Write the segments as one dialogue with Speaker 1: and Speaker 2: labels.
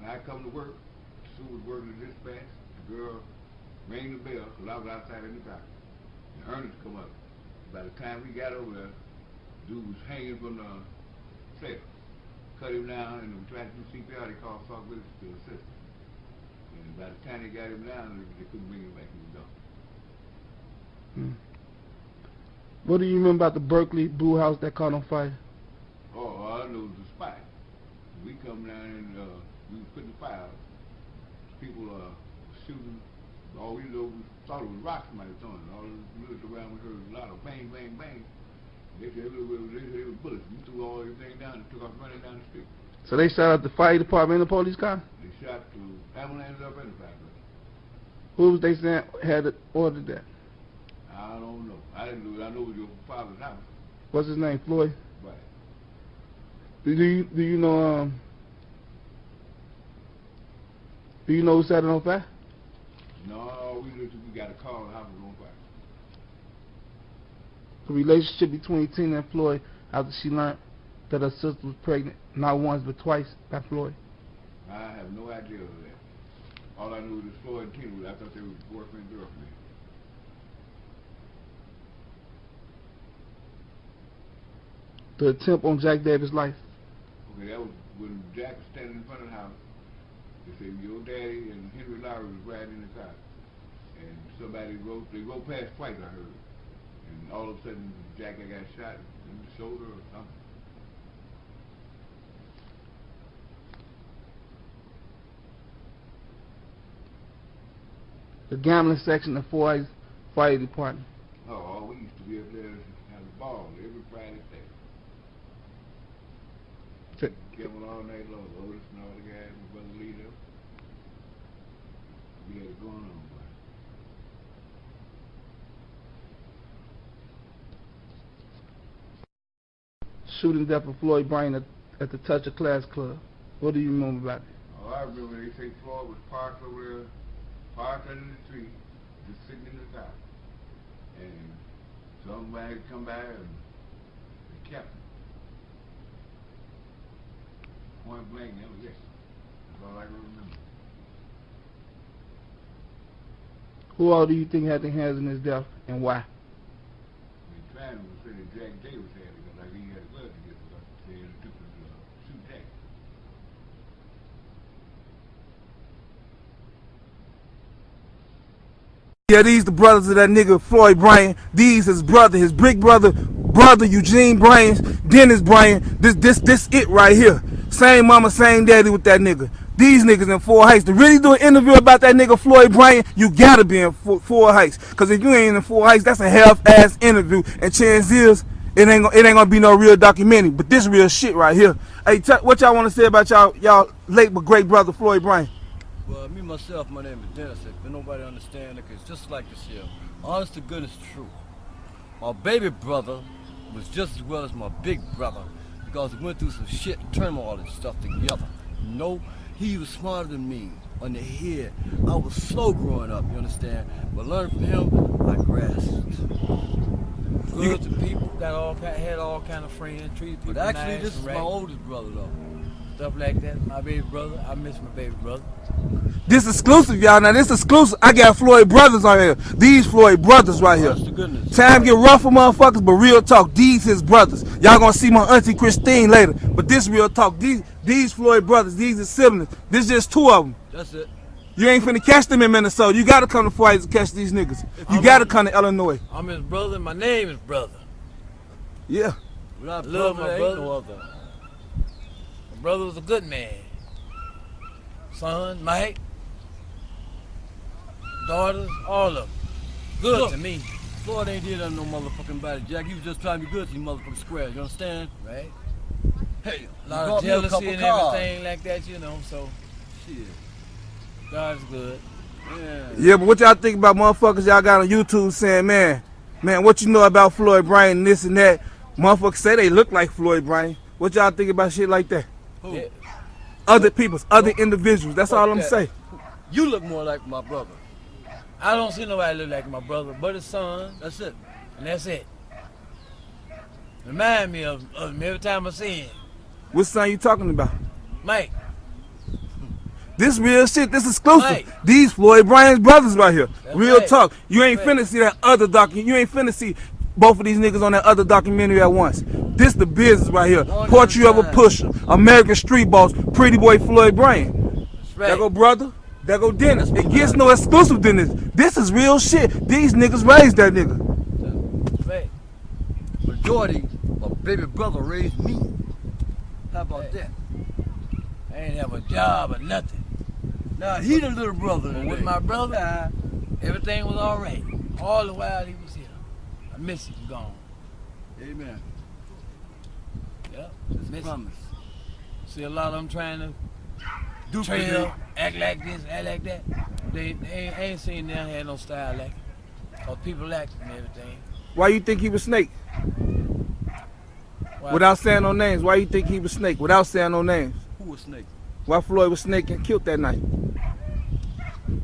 Speaker 1: I come to work. Sue was working the dispatch. The girl rang the bell because I was outside in the car. And Ernest come up. By the time we got over there, dude was hanging from the cell. Cut him down and we tried to do CPR. They called Sauk Willis to assist him. And by the time they got him down, they couldn't bring him back. He was gone.
Speaker 2: What do you remember about the Berkeley brew house that caught on fire?
Speaker 1: Oh, all I know was the spot. We come down and we was putting the fire out. People shooting. All we know, we thought it was rocks somebody throwing. All we looked around, we heard a lot of bang, bang, bang. They said it was bullets. We threw all everything down and took off running down the street.
Speaker 2: So they shot at the fire department and the police car?
Speaker 1: They shot the ambulance up in the fire.
Speaker 2: Who was they saying had ordered that?
Speaker 1: I don't know. I didn't know. I know it was your father's house.
Speaker 2: What's his name? Floyd?
Speaker 1: Right.
Speaker 2: Do you know who set it on fire?
Speaker 1: No, we got a call. The house was on fire.
Speaker 2: The relationship between Tina and Floyd after she learned that her sister was pregnant, not once but twice, by Floyd?
Speaker 1: I have no idea of that. All I knew was Floyd and Tina. I thought they were boyfriend and girlfriend.
Speaker 2: The attempt on Jack Davis' life.
Speaker 1: Okay, that was when Jack was standing in front of the house. They said your daddy and Henry Lowry was riding in the car. And they rode past twice, I heard. And all of a sudden, Jack got shot in the shoulder or something.
Speaker 2: The gambling section of Fort Heights Fire Department.
Speaker 1: Oh, we used to be up there and have a ball every Friday night. Gamble all night long. Otis and all the guys, my brother Lee there. We had it going on, boy.
Speaker 2: Shooting death of Floyd Bryant at the Touch of Class Club. What do you remember about it?
Speaker 1: Oh, I remember they say Floyd was parked over there, parked under the tree, just sitting in the car. And somebody come by and they kept him. Point blank, that was it. That's all I can remember.
Speaker 2: Who all do you think had their hands in his death and why?
Speaker 1: They tried to say that Jack Davis had it, because like he had a glove to get because they had to shoot Jack.
Speaker 3: Yeah, these the brothers of that nigga Floyd Bryant. These his brother, his big brother Eugene Bryant, Dennis Bryant. This it right here. Same mama, same daddy with that nigga. These niggas in Fort Heights. To really do an interview about that nigga Floyd Bryant, you gotta be in Fort Heights. Cause if you ain't in Fort Heights, that's a half-ass interview. And chance is, it ain't gonna be no real documentary. But this real shit right here. Hey, what y'all wanna say about y'all late but great brother Floyd Bryant?
Speaker 4: Well, me myself, my name is Dennis. If nobody understand it, it's just like this here. Honest to goodness truth. My baby brother was just as well as my big brother because he went through some shit, turmoil and stuff together. You know, he was smarter than me on the head. I was slow growing up, you understand? But learning from him, I grasped.
Speaker 5: Good to people, had all kind of friends, treated people
Speaker 4: But actually,
Speaker 5: nice,
Speaker 4: this is my
Speaker 5: right,
Speaker 4: oldest brother though.
Speaker 5: stuff like that. My baby brother, I miss my baby brother.
Speaker 3: This exclusive, y'all. Now this exclusive. I got Floyd brothers on here. These Floyd brothers right here.
Speaker 4: Honest to goodness.
Speaker 3: Time get rough for motherfuckers, but real talk. These his brothers. Y'all gonna see my auntie Christine later, but this real talk. These Floyd brothers. These is siblings. This just two of them.
Speaker 4: That's it.
Speaker 3: You ain't finna catch them in Minnesota. You gotta come to Fort Heights to catch these niggas. You gotta come to Illinois.
Speaker 5: I'm his brother. My name is brother.
Speaker 3: Yeah.
Speaker 4: Without
Speaker 5: Love
Speaker 4: brother,
Speaker 5: my
Speaker 4: there ain't
Speaker 5: brother.
Speaker 4: no other.
Speaker 5: My brother was a good man. Son, Mike, daughters, all of them. Good
Speaker 4: Look.
Speaker 5: to me,
Speaker 4: Floyd ain't did nothing no motherfucking body, Jack. He was just trying to be good to you motherfucking squares, you understand?
Speaker 5: right?
Speaker 4: Hey,
Speaker 5: A lot
Speaker 4: brought
Speaker 5: of
Speaker 4: me a
Speaker 5: jealousy
Speaker 4: couple
Speaker 5: and
Speaker 4: cars.
Speaker 5: everything like that, you know, so
Speaker 4: Shit.
Speaker 5: God's good.
Speaker 4: Yeah.
Speaker 3: Yeah, but what y'all think about motherfuckers y'all got on YouTube saying, man, what you know about Floyd Bryant and this and that? Motherfuckers say they look like Floyd Bryant. What y'all think about shit like that?
Speaker 4: Who?
Speaker 5: Yeah.
Speaker 3: Other people's, other individuals. That's all I'm
Speaker 4: that.
Speaker 3: saying.
Speaker 4: You look more like my brother.
Speaker 5: I don't see nobody look like my brother but his son,
Speaker 4: That's it.
Speaker 5: and that's it. Remind me of him every time I see him.
Speaker 3: What son you talking about?
Speaker 5: Mike,
Speaker 3: This real shit. This exclusive.
Speaker 5: Right.
Speaker 3: These Floyd Bryant's brothers right here.
Speaker 5: That's
Speaker 3: Real
Speaker 5: right.
Speaker 3: talk. You ain't
Speaker 5: Right.
Speaker 3: finna see that other You ain't finna see both of these niggas on that other documentary at once. This the business right here.
Speaker 5: One
Speaker 3: Portrait
Speaker 5: at
Speaker 3: of
Speaker 5: a
Speaker 3: a
Speaker 5: time.
Speaker 3: pusher. American street boss. Pretty boy Floyd Bryant.
Speaker 5: That's right.
Speaker 3: There go brother. There go Dennis.
Speaker 5: That's
Speaker 3: It
Speaker 5: what
Speaker 3: gets
Speaker 5: I-
Speaker 3: no exclusive than this. This is real shit. These niggas raised that nigga.
Speaker 5: That's right.
Speaker 4: Majority, my baby brother raised me. How about that?
Speaker 5: I ain't have a job or nothing.
Speaker 4: Now he the little brother
Speaker 5: But
Speaker 4: today.
Speaker 5: with my brother, everything was all right. All the while he was here. I miss him gone.
Speaker 4: Amen.
Speaker 5: Yep.
Speaker 4: It's
Speaker 5: Miss
Speaker 4: a promise.
Speaker 5: See a lot of them trying to
Speaker 4: Do
Speaker 5: trail, act like this, act like that. I ain't seen them have no style like it. Or people acting and everything.
Speaker 3: Why you think he was Snake?
Speaker 5: Why?
Speaker 3: Without saying no names. Why you think he was Snake? Without saying no names.
Speaker 4: Who was Snake?
Speaker 3: Why Floyd was Snake and killed that night?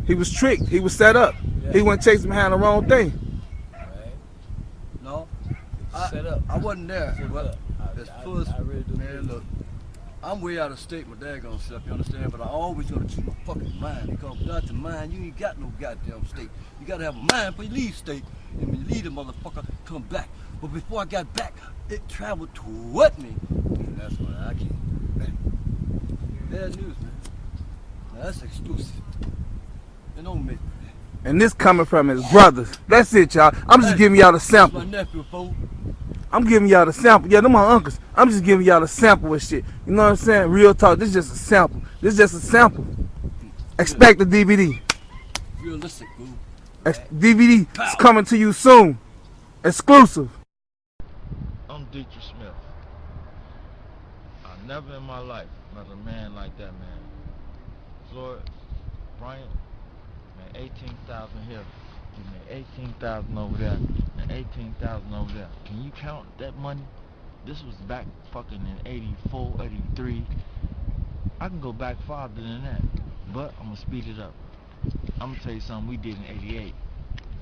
Speaker 3: He was tricked. He was set up.
Speaker 5: Yeah.
Speaker 3: He went chasing behind the wrong thing.
Speaker 5: Right.
Speaker 4: No.
Speaker 5: Set up.
Speaker 4: I wasn't there.
Speaker 5: Set
Speaker 4: But
Speaker 5: up.
Speaker 4: as
Speaker 5: I
Speaker 4: far as
Speaker 5: really do.
Speaker 4: man, look, I'm way out of state, my dad gonna self, you understand? But I always gotta keep my fucking mind, because without your mind, you ain't got no goddamn state. You gotta have a mind before you leave state, and when you leave the motherfucker, come back. But before I got back, it traveled toward me, and that's when I came back. Bad news, man. Now that's exclusive. It don't make me.
Speaker 3: And this coming from his brothers. That's it, y'all. I'm just giving y'all the
Speaker 4: That's
Speaker 3: sample.
Speaker 4: my nephew, folks.
Speaker 3: I'm giving y'all the sample. Yeah, them my uncles. I'm just giving y'all the sample of shit. You know what I'm saying? Real talk. This is just a sample. This is just a sample. Expect the DVD.
Speaker 4: Realistic, boo.
Speaker 3: DVD is coming to you soon. Exclusive.
Speaker 6: I'm Dietrich Smith. I never in my life met a man like that man. Floyd Bryant made 18,000 here. He made 18,000 over there and 18,000 over there. Can you count that money? This was back fucking in 84, 83. I can go back farther than that, but I'm gonna speed it up. I'm gonna tell you something we did in 88.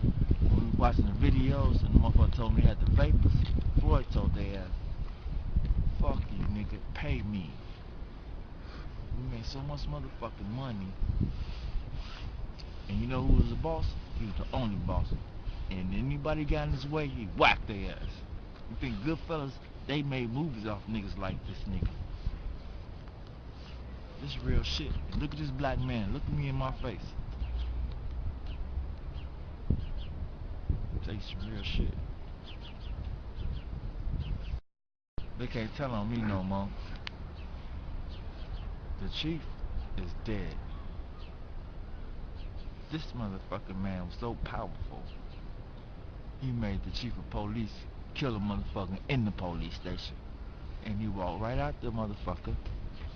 Speaker 6: When we was watching the videos and the motherfucker told me he had the vapors, Floyd told their ass, fuck you nigga, pay me. We made so much motherfucking money. And you know who was the boss? He was the only boss. And anybody got in his way, he whacked their ass. You think Goodfellas, they made movies off niggas like this nigga. This is real shit. And look at this black man. Look at me in my face. Tell you some real shit. They can't tell on me no more. The chief is dead. This motherfucking man was so powerful. He made the chief of police kill a motherfucker in the police station. And he walked right out the motherfucker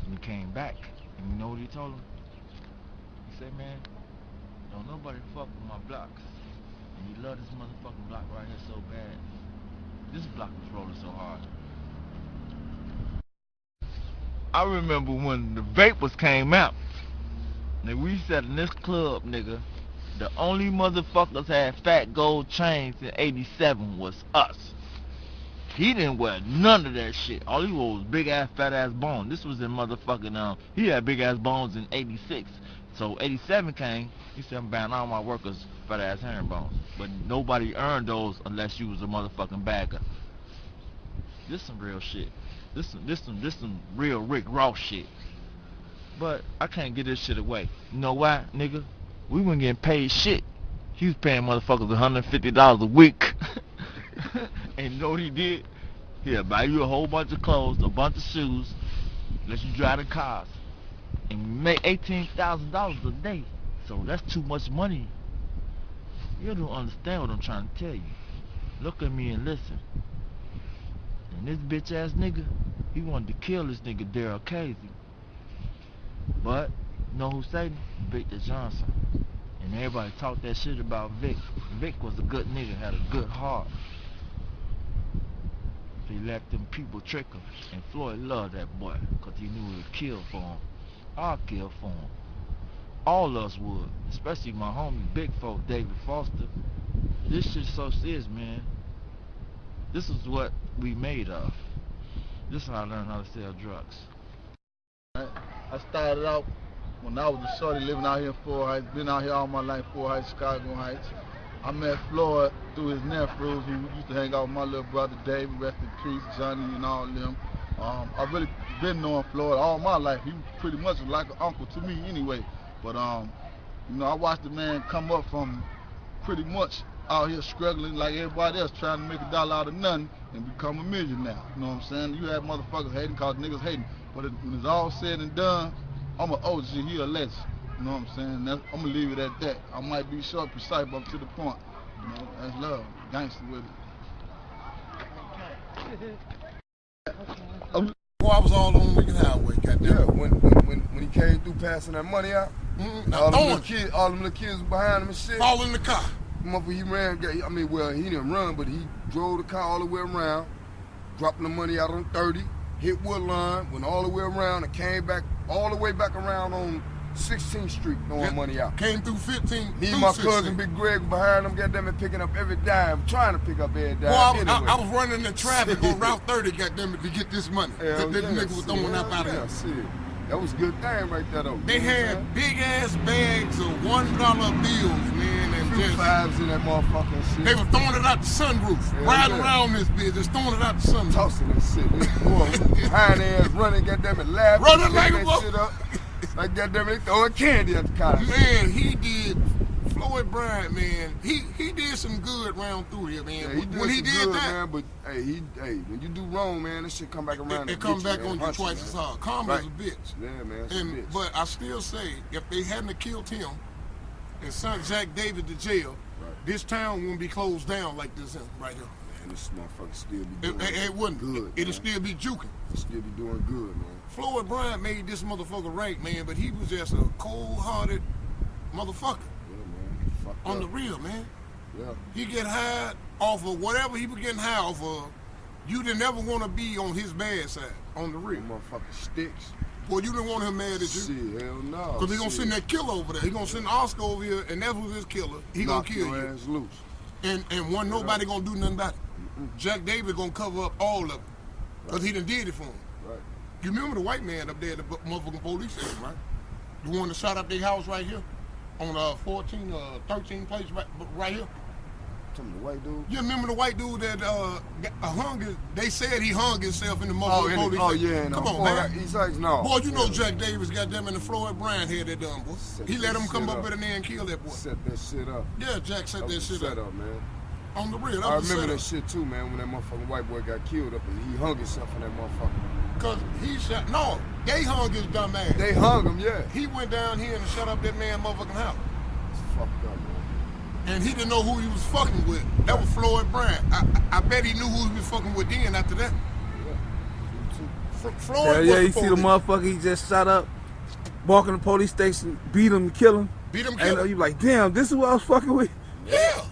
Speaker 6: and he came back. And you know what he told him? He said, man, don't nobody fuck with my blocks. And he loved this motherfucking block right here so bad. This block was rolling so hard. I remember when the vapors came out. Nigga, we sat in this club, nigga. The only motherfuckers had fat gold chains in 87 was us. He didn't wear none of that shit. All he wore was big ass fat ass bones. This was in motherfucking he had big ass bones in 86. So 87 came, he said I'm buying all my workers fat ass herringbones. But nobody earned those unless you was a motherfucking bagger. This some real shit. This some real Rick Ross shit. But I can't get this shit away. You know why, nigga? We weren't getting paid shit. He was paying motherfuckers $150 a week. And you know what he did? He'll buy you a whole bunch of clothes, a bunch of shoes, let you drive the cars. And we make $18,000 a day. So that's too much money. You don't understand what I'm trying to tell you. Look at me and listen. And this bitch ass nigga, he wanted to kill this nigga Daryl Casey. But, you know who saved him? Victor Johnson. And everybody talked that shit about Vic. Vic was a good nigga, had a good heart. He let them people trick him. And Floyd loved that boy, because he knew he would kill for him. I'll kill for him. All of us would. Especially my homie, big folk, David Foster. This shit so serious, man. This is what we made of. This is how I learned how to sell drugs. I started out
Speaker 7: when I was a shorty living out here in Fort Heights, been out here all my life, Fort Heights, Chicago Heights. I met Floyd through his nephews who used to hang out with my little brother David, rest in peace, Johnny and all of them. I really been knowing Floyd all my life. He pretty much was like an uncle to me anyway. But you know, I watched the man come up from pretty much out here struggling like everybody else, trying to make $1 out of nothing and become a millionaire. You know what I'm saying? You have motherfuckers hating cause niggas hating. But when it's all said and done, I'm an OG, he a legend. You know what I'm saying? I'm gonna leave it at that. I might be short, precise, but to the point. You know, that's love. Gangster with it.
Speaker 8: Boy, I was all on Lincoln Highway, goddamn.
Speaker 9: Yeah, when he came through passing that money out, all them little kids behind him and shit.
Speaker 8: All in the car.
Speaker 9: Motherfucker, he ran. I mean, well, he didn't run, but he drove the car all the way around, dropping the money out on 30, hit Woodlawn, went all the way around, and came back all the way back around on 16th Street throwing money out.
Speaker 8: Came through 15th.
Speaker 9: Me and my cousin Big Greg behind him, goddamn it, picking up every dime, trying to pick up every dime.
Speaker 8: Boy, I was running the traffic on Route 30, goddamn it, to get this money. That nigga was throwing up out of here.
Speaker 9: That was a good thing right there, though.
Speaker 8: They had big ass bags of $1 bills, man, and just
Speaker 9: fives in that motherfucking shit.
Speaker 8: They were throwing it out the sunroof, riding around this bitch, just throwing it out the sunroof.
Speaker 9: Tossing that shit. Boy, behind ass running, goddamn it, laughing.
Speaker 8: Running like a
Speaker 9: that shit up. Like goddamn it, they throwing candy at the car.
Speaker 8: Man, he did. Floyd Bryant, man, he did some good round through here, man.
Speaker 9: Yeah, when he did good, that, man, but hey, when you do wrong, man, this shit come back around.
Speaker 8: It come back on you twice as hard. Karma's a bitch.
Speaker 9: Yeah, man.
Speaker 8: And but I still say, if they hadn't killed him and sent Jack David to jail, this town wouldn't be closed down like this right here.
Speaker 9: Man, this motherfucker still be doing
Speaker 8: it wouldn't
Speaker 9: good.
Speaker 8: It'll still be juking.
Speaker 9: It'll still be doing good, man.
Speaker 8: Floyd Bryant made this motherfucker right, man, but he was just a cold-hearted motherfucker. On the real, man.
Speaker 9: Yeah.
Speaker 8: He get high off of whatever he was getting high off of. You didn't ever want to be on his bad side, on the real.
Speaker 9: Motherfucking sticks.
Speaker 8: Boy, you didn't want him mad at you.
Speaker 9: Shit, hell no.
Speaker 8: Because he gonna send that killer over there. He gonna send Oscar over here, and that's who's his killer. He gonna kill you.
Speaker 9: Ass loose.
Speaker 8: And wasn't nobody gonna do nothing about it. Jack David gonna cover up all of it. Because he done did it for him.
Speaker 9: Right.
Speaker 8: You remember the white man up there at the motherfucking police station, right? The one that shot up their house right here? On 13 place right here.
Speaker 9: Some the white dude.
Speaker 8: You remember the white dude that they said he hung himself in the motherfucking police?
Speaker 9: Oh yeah,
Speaker 8: come on, man.
Speaker 9: He's like, no.
Speaker 8: Boy, you know Jack Davis got them in the Floyd Bryant had that done, boy. He let him come up with an and kill that boy.
Speaker 9: Set that shit up.
Speaker 8: Yeah, Jack set that shit up.
Speaker 9: Man.
Speaker 8: On the real,
Speaker 9: I remember that shit too, man. When that motherfucking white boy got killed up and he hung himself in that motherfucker.
Speaker 8: Cause he shot. No, they hung his dumb ass.
Speaker 9: They hung him, yeah.
Speaker 8: He went down here and shut up that man motherfucking house.
Speaker 9: Fucked up, man.
Speaker 8: And he didn't know who he was fucking with. That was Floyd Bryant. I bet he knew who he was fucking with then after that.
Speaker 9: Yeah.
Speaker 8: Floyd
Speaker 3: yeah, you see the motherfucker he just shot up, walk in the police station, beat him, kill him. And you like, damn, this is what I was fucking with?
Speaker 8: Yeah.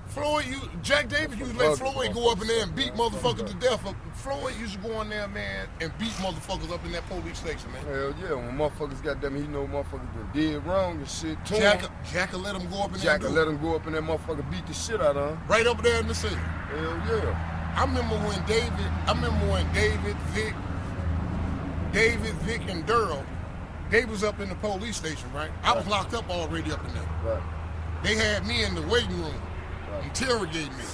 Speaker 8: Floyd, Jack Davis used to let Floyd go up in there and beat motherfuckers to death. Floyd used to go in there, man, and beat motherfuckers up in that police station, man.
Speaker 9: Hell yeah, when motherfuckers got them, he know motherfuckers been dead wrong and shit.
Speaker 8: Jack will let him go up in there.
Speaker 9: Jack will let him go up in that motherfucker, beat the shit out of him.
Speaker 8: Right up there in the city.
Speaker 9: Hell yeah.
Speaker 8: I remember when David, Vic, and Durrell, they was up in the police station, right? I was locked up already up in there.
Speaker 9: Right.
Speaker 8: They had me in the waiting room. Interrogate me.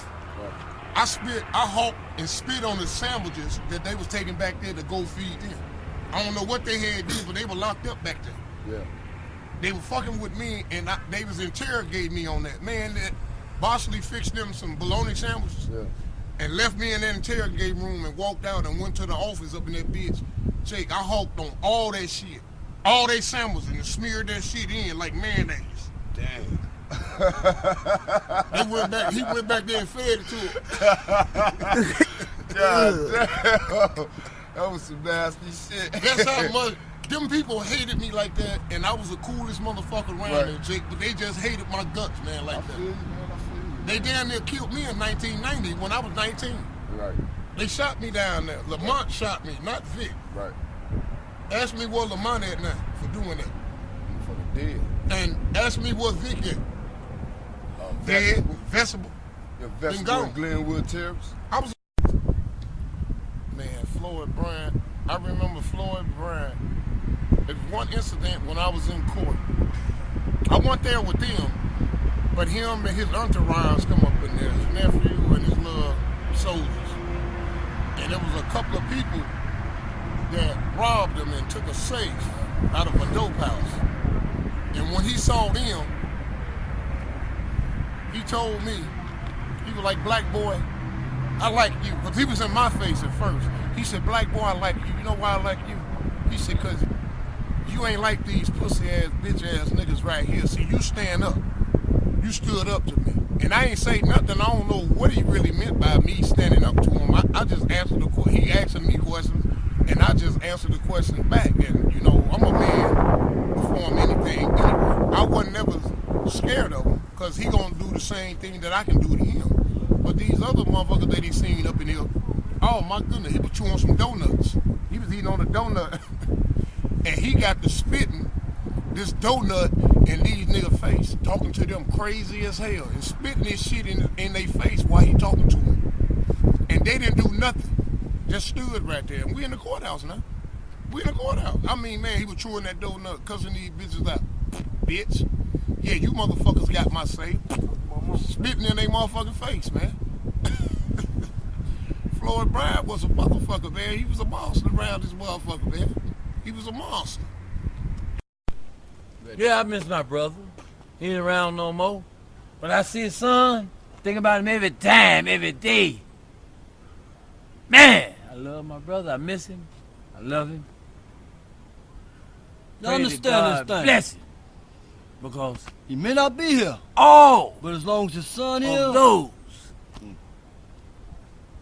Speaker 8: I hawked and spit on the sandwiches that they was taking back there to go feed them. I don't know what they had did, but they were locked up back there.
Speaker 9: Yeah.
Speaker 8: They were fucking with me, and they was interrogating me on that. Man, that Bosley fixed them some bologna sandwiches and left me in that interrogate room and walked out and went to the office up in that bitch. Jake, I hawked on all that shit. All they sandwiches and smeared that shit in like mayonnaise.
Speaker 9: Damn.
Speaker 8: He went back there and fed it to him.
Speaker 9: God damn. That was some nasty shit.
Speaker 8: That's how much them people hated me like that, and I was the coolest motherfucker around there, Jake, but they just hated my guts, man, like that.
Speaker 9: I feel you.
Speaker 8: They damn near killed me in 1990 when I was 19.
Speaker 9: Right.
Speaker 8: They shot me down there. Lamont shot me, not Vic.
Speaker 9: Right.
Speaker 8: Ask me where Lamont at now for doing that.
Speaker 9: Motherfucker dead.
Speaker 8: And ask me what Vic at. Dead, Vegetable.
Speaker 9: Yeah, Vegetable and Glenwood Terrace.
Speaker 8: I was. Man, Floyd Bryant. I remember Floyd Bryant There's one incident when I was in court. I went there with them, but him and his entourage come up in there, his nephew and his little soldiers. And there was a couple of people that robbed him and took a safe out of a dope house. And when he saw them, he told me, he was like, "Black boy, I like you." Because he was in my face at first. He said, "Black boy, I like you. You know why I like you?" He said, "Because you ain't like these pussy-ass, bitch-ass niggas right here. See, you stand up. You stood up to me." And I ain't say nothing. I don't know what he really meant by me standing up to him. I just answered the question. He asking me questions, and I just answered the questions back. And, you know, I'm a man before anything. I wasn't never scared of him, because he going to do the same thing that I can do to him. But these other motherfuckers that he seen up in here, oh, my goodness, he was chewing some donuts. He was eating on a donut. And he got to spitting this donut in these niggas' face, talking to them crazy as hell, and spitting this shit in their face while he talking to them. And they didn't do nothing. Just stood right there. And we in the courthouse now. We in the courthouse. I mean, man, he was chewing that donut, cussing these bitches out. Bitch. Yeah, you motherfuckers got my say. Spitting in their motherfucking face, man. Floyd Bryant was a motherfucker, man. He was a monster around this motherfucker, man. He was a monster.
Speaker 5: Yeah, I miss my brother. He ain't around no more. When I see his son, think about him every time, every day. Man, I love my brother. I miss him. I love him.
Speaker 4: You understand this thing?
Speaker 5: Bless him. Because
Speaker 4: he may not be here.
Speaker 5: Oh!
Speaker 4: But as long as his son is,
Speaker 5: those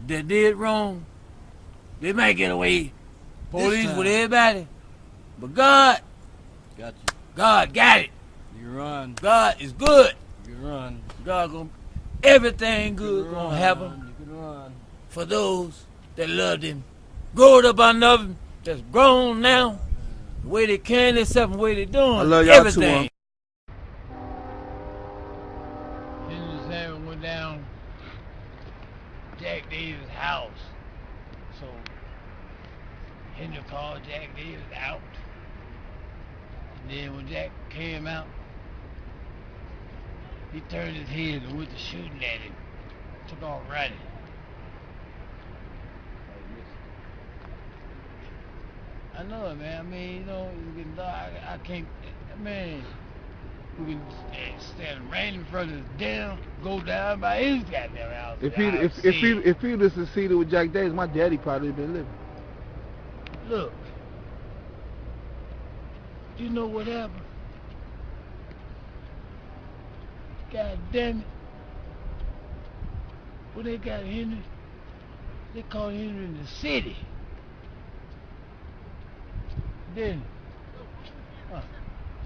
Speaker 5: that did wrong, they might get away. Police with everybody. But God
Speaker 4: got you.
Speaker 5: God got it.
Speaker 4: You run.
Speaker 5: God is good.
Speaker 4: You run.
Speaker 5: God gonna everything good gonna happen
Speaker 4: You can run.
Speaker 5: for those that loved him. Growing up under him, that's grown now. The way they carrying themselves and the way they doing.
Speaker 3: I love y'all
Speaker 5: everything.
Speaker 3: too,
Speaker 5: Henry Sam went down Jack Davis' house. So Henry called Jack Davis out. And then when Jack came out, he turned his head and went to shooting at him. Took off running. I know it, man. I mean, you know, it's getting dark. I can't, man. We can stand right in front of this damn, go down by his goddamn house.
Speaker 2: If he'd have succeeded with Jack Davis, my daddy probably been living.
Speaker 5: Look, you know what happened? God damn it. When they got Henry, they called Henry in the city. Then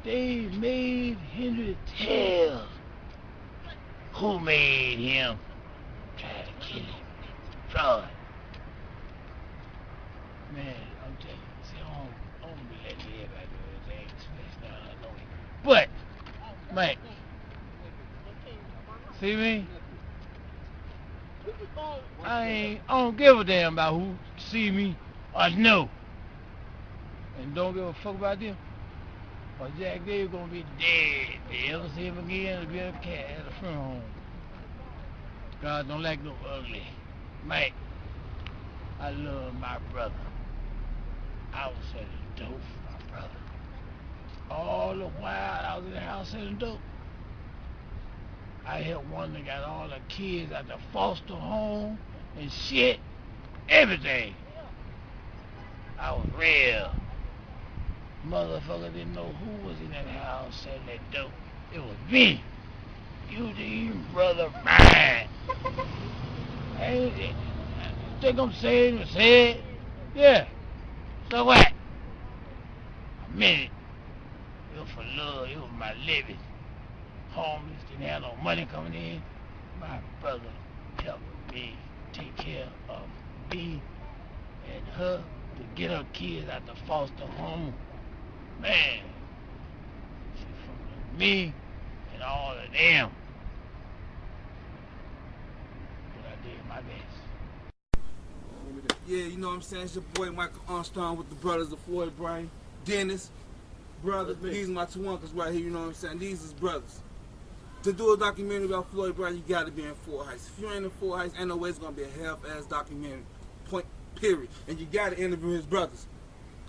Speaker 5: they made Henry tell who made him try to kill him. Fraud. Man, I'm telling you, see, I don't be letting everybody do anything, especially now I know it. But, man, see me? I don't give a damn about who see me or know. And don't give a fuck about them. Or Jack Davis gonna be dead. They ever see him again, it'll be a cat at a funeral home. God don't like no ugly. Man, I love my brother. I was selling dope for my brother. All the while I was in the house selling dope. I helped one that got all the kids out the foster home and shit. Everything. I was real. Motherfucker didn't know who was in that house selling that dope. It was me. Eugene brother mine. I think I'm saying it. Say it. Yeah. So what? I meant it. It was for love. It was my living. Homeless, didn't have no money coming in. My brother helped me take care of me and her to get her kids out the foster home. Man, she from me and all of them. But I did my best.
Speaker 3: Yeah, you know what I'm saying? It's your boy Michael Armstrong with the brothers of Floyd Bryant, Dennis, brother.
Speaker 4: That's me.
Speaker 3: These are my two uncles right here, you know what I'm saying? These is brothers. To do a documentary about Floyd Brown, you gotta be in Fort Heights. If you ain't in Fort Heights, ain't no way it's gonna be a half-ass documentary. Point, period. And you gotta interview his brothers.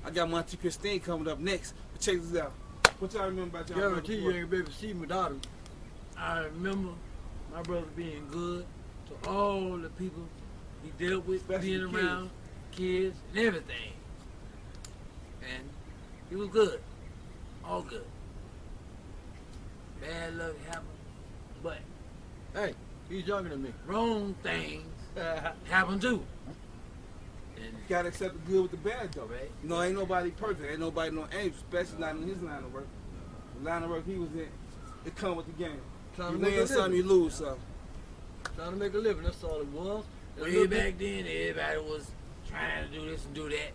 Speaker 3: I got Monty Christine coming up next. But check this out. What y'all remember about y'all?
Speaker 4: Guarantee you ain't gonna be able to see my daughter.
Speaker 10: I remember my brother being good to all the people he dealt with,
Speaker 3: Especially
Speaker 10: being
Speaker 3: the
Speaker 10: around, kids and everything. And he was good. All good. Bad luck happened, but
Speaker 4: Hey, he's younger than me.
Speaker 10: wrong things happen too. And
Speaker 3: You gotta accept the good with the bad, though.
Speaker 10: right?
Speaker 3: You know, ain't nobody perfect. Ain't nobody no angel, especially not in his line of work. The line of work he was in, it come with the game.
Speaker 4: Trying
Speaker 3: You
Speaker 4: to make a
Speaker 3: win something, you
Speaker 4: living.
Speaker 3: lose something.
Speaker 4: Trying to make a living, that's all it was. And a
Speaker 10: Way
Speaker 4: little bit-
Speaker 10: back then, everybody was trying to do this and do that.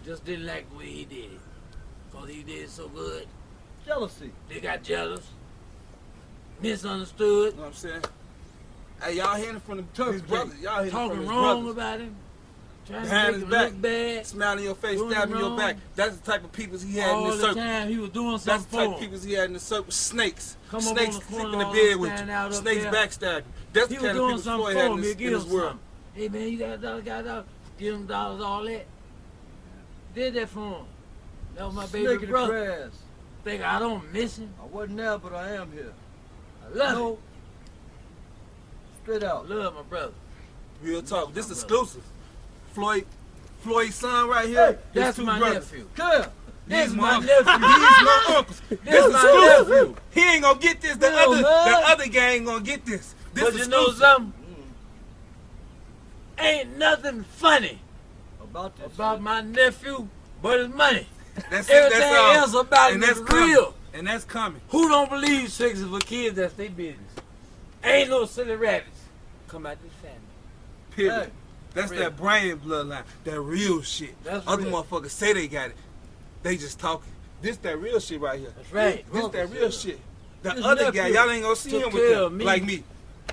Speaker 10: Just didn't like the way he did it. Because he did it so good.
Speaker 4: Jealousy.
Speaker 10: They got jealous, misunderstood,
Speaker 3: You know what I'm saying? Hey, y'all hearing it from his
Speaker 4: Turkey.
Speaker 3: brothers. Y'all hearing it from
Speaker 10: talking
Speaker 3: his
Speaker 10: wrong
Speaker 3: brothers.
Speaker 10: about him, trying
Speaker 3: Behind
Speaker 10: to
Speaker 3: his
Speaker 10: make him
Speaker 3: back.
Speaker 10: look bad.
Speaker 3: Smiling in your face,
Speaker 10: Doing
Speaker 3: stabbing your
Speaker 10: wrong.
Speaker 3: back. That's the type of people he had in
Speaker 10: All
Speaker 3: his
Speaker 10: the
Speaker 3: circle.
Speaker 10: time he was doing
Speaker 3: That's
Speaker 10: something
Speaker 3: the type
Speaker 10: for
Speaker 3: of
Speaker 10: him.
Speaker 3: people he had in the circle. Snakes.
Speaker 10: Come up
Speaker 3: Snakes
Speaker 10: on the
Speaker 3: sleep
Speaker 10: corner,
Speaker 3: in the
Speaker 10: all
Speaker 3: bed with
Speaker 10: standing
Speaker 3: you.
Speaker 10: out up
Speaker 3: Snakes
Speaker 10: there.
Speaker 3: backstab you. That's
Speaker 10: He
Speaker 3: the
Speaker 10: was
Speaker 3: kind of
Speaker 10: doing
Speaker 3: people
Speaker 10: something
Speaker 3: Floyd
Speaker 10: for
Speaker 3: had
Speaker 10: him.
Speaker 3: in
Speaker 10: He'll
Speaker 3: this, in
Speaker 10: give him
Speaker 3: this world.
Speaker 10: something. Hey man, you got $1, give him dollars, all that. Did that for him. That was my baby
Speaker 4: Snake in the
Speaker 10: brother.
Speaker 4: grass.
Speaker 10: Think I don't miss him.
Speaker 4: I wasn't there, but I am here.
Speaker 10: I love
Speaker 4: No. Straight
Speaker 10: him.
Speaker 4: out.
Speaker 10: Love my brother.
Speaker 3: Real talk. This
Speaker 10: My
Speaker 3: exclusive. Floyd's son right here.
Speaker 4: Hey,
Speaker 3: his
Speaker 10: That's
Speaker 3: two
Speaker 10: my
Speaker 3: brothers.
Speaker 10: nephew.
Speaker 4: Come here.
Speaker 10: This
Speaker 3: He's
Speaker 10: is my
Speaker 3: uncle.
Speaker 10: nephew.
Speaker 3: He's my uncle. This
Speaker 10: This
Speaker 3: is
Speaker 10: my
Speaker 3: exclusive.
Speaker 10: nephew.
Speaker 3: He ain't gonna get this. The
Speaker 4: Yeah,
Speaker 3: other
Speaker 4: man.
Speaker 3: gang ain't gonna get this. This
Speaker 10: But
Speaker 3: is
Speaker 10: you know
Speaker 3: exclusive.
Speaker 10: something? Ain't nothing funny
Speaker 4: About this
Speaker 10: about
Speaker 4: shit.
Speaker 10: my nephew but his money.
Speaker 3: That's it.
Speaker 10: Everything
Speaker 3: That's all.
Speaker 10: else about him
Speaker 3: And
Speaker 10: is
Speaker 3: that's coming.
Speaker 10: real.
Speaker 3: And that's coming.
Speaker 10: Who don't believe sex is for kids? That's their business. Ain't no silly rabbits come out this family.
Speaker 3: Period.
Speaker 4: Hey,
Speaker 3: That's
Speaker 10: real.
Speaker 3: that brain bloodline. That real shit.
Speaker 10: That's
Speaker 3: Other
Speaker 10: real.
Speaker 3: motherfuckers say they got it. They just talking. This that real shit right here.
Speaker 10: That's right.
Speaker 3: This that real shit. The
Speaker 10: His
Speaker 3: other guy,
Speaker 10: nephew
Speaker 3: y'all ain't gonna see
Speaker 10: took
Speaker 3: him with
Speaker 10: care
Speaker 3: them
Speaker 10: of me.
Speaker 3: like me.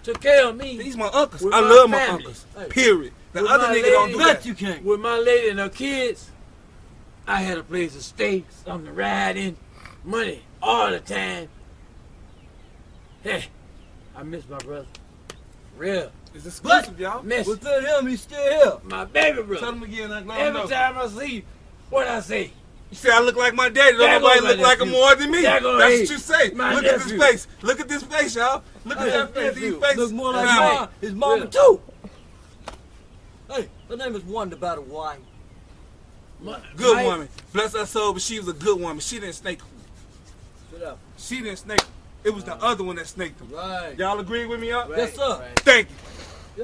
Speaker 10: Took care of me.
Speaker 3: These my uncles.
Speaker 10: With
Speaker 3: I
Speaker 10: my
Speaker 3: love my
Speaker 10: family.
Speaker 3: uncles.
Speaker 4: Hey.
Speaker 3: Period. The
Speaker 10: With
Speaker 3: other
Speaker 10: my
Speaker 3: nigga don't do
Speaker 10: lady.
Speaker 3: that.
Speaker 4: Bet you can't.
Speaker 10: With my lady and her kids, I had a place to stay, something to ride in, money all the time. Hey, I miss my brother. Real.
Speaker 3: It's exclusive, y'all.
Speaker 10: Miss
Speaker 4: Without him, he's still here.
Speaker 10: my baby
Speaker 3: Tell
Speaker 10: brother.
Speaker 3: them again. Let them know.
Speaker 10: Every time I see you, what I say?
Speaker 3: You say I look like my daddy. Don't
Speaker 10: There
Speaker 3: nobody
Speaker 10: goes
Speaker 3: look
Speaker 10: my
Speaker 3: like him
Speaker 10: nephew.
Speaker 3: more than me.
Speaker 10: There
Speaker 3: That's
Speaker 10: goes
Speaker 3: what
Speaker 10: he.
Speaker 3: you say.
Speaker 10: My
Speaker 3: Look at this
Speaker 10: nephew.
Speaker 3: face. Look at this face, y'all. Look
Speaker 4: Hey,
Speaker 3: at that face. These
Speaker 10: nephew.
Speaker 3: faces.
Speaker 4: Look more like
Speaker 3: Nah.
Speaker 4: his mama
Speaker 10: Real.
Speaker 4: too. Hey, her name is Wonder by the White.
Speaker 3: Good
Speaker 10: Mike,
Speaker 3: woman. Bless her soul, but she was a good woman. She didn't snake him.
Speaker 4: Sit up.
Speaker 3: She didn't snake him. It was the other one that snaked him.
Speaker 4: Right.
Speaker 3: Y'all agree with me, y'all?
Speaker 4: Yes, sir.
Speaker 3: Thank you.